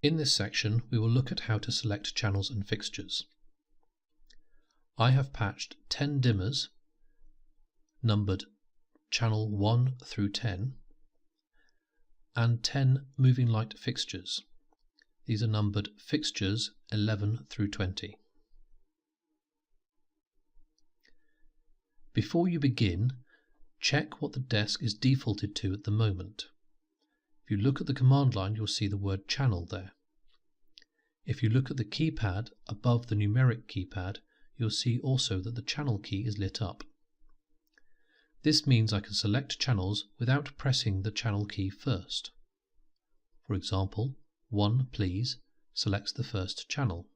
In this section, we will look at how to select channels and fixtures. I have patched 10 dimmers numbered channel 1 through 10 and 10 moving light fixtures. These are numbered fixtures 11 through 20. Before you begin, check what the desk is defaulted to at the moment. If you look at the command line, you'll see the word channel there. If you look at the keypad above the numeric keypad, you'll see also that the channel key is lit up. This means I can select channels without pressing the channel key first. For example, 1 please selects the first channel.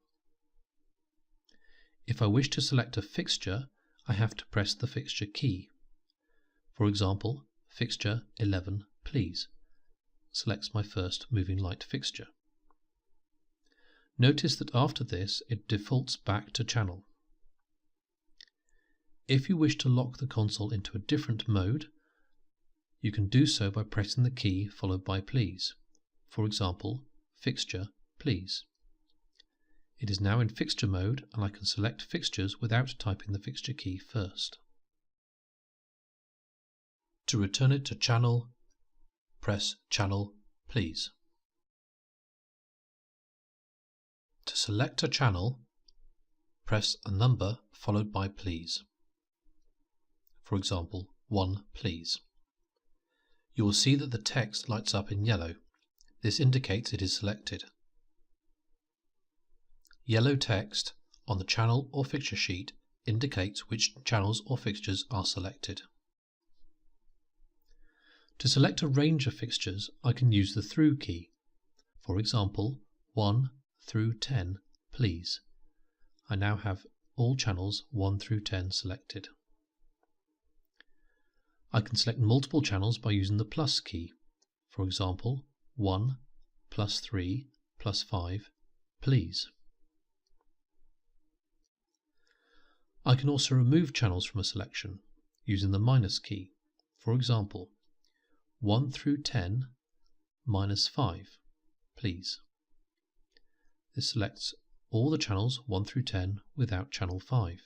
If I wish to select a fixture, I have to press the fixture key. For example, fixture 11 please selects my first moving light fixture. Notice that after this it defaults back to channel. If you wish to lock the console into a different mode, you can do so by pressing the key followed by please. For example, fixture please. It is now in fixture mode and I can select fixtures without typing the fixture key first. To return it to channel, press channel please. To select a channel, press a number followed by please. For example, 1 please. You will see that the text lights up in yellow. This indicates it is selected. Yellow text on the channel or fixture sheet indicates which channels or fixtures are selected. To select a range of fixtures, I can use the through key. For example, 1 through 10, please. I now have all channels 1 through 10 selected. I can select multiple channels by using the plus key. For example, 1 plus 3 plus 5, please. I can also remove channels from a selection using the minus key. For example, 1 through 10 minus 5, please. This selects all the channels 1 through 10 without channel 5.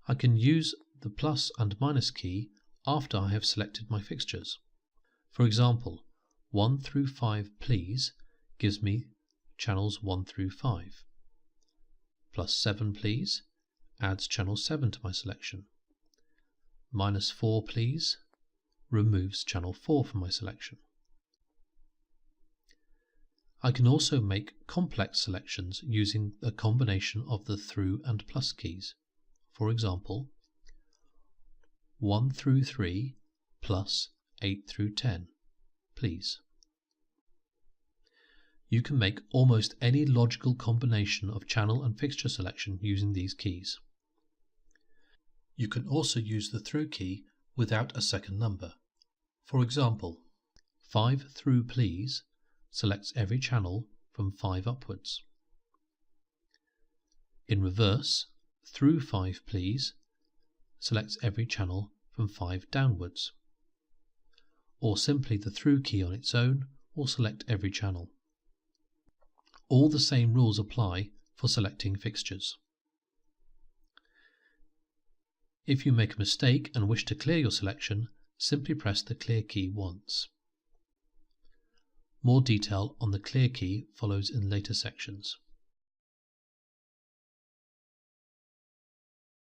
I can use the plus and minus key after I have selected my fixtures. For example, 1 through 5 please gives me channels 1 through 5. Plus 7 please adds channel 7 to my selection. Minus 4 please removes channel 4 from my selection. I can also make complex selections using a combination of the through and plus keys. For example, 1 through 3 plus 8 through 10, please. You can make almost any logical combination of channel and fixture selection using these keys. You can also use the through key without a second number. For example, 5 through please selects every channel from 5 upwards. In reverse, through 5 please selects every channel from 5 downwards. Or simply the through key on its own will select every channel. All the same rules apply for selecting fixtures. If you make a mistake and wish to clear your selection, simply press the clear key once. More detail on the clear key follows in later sections.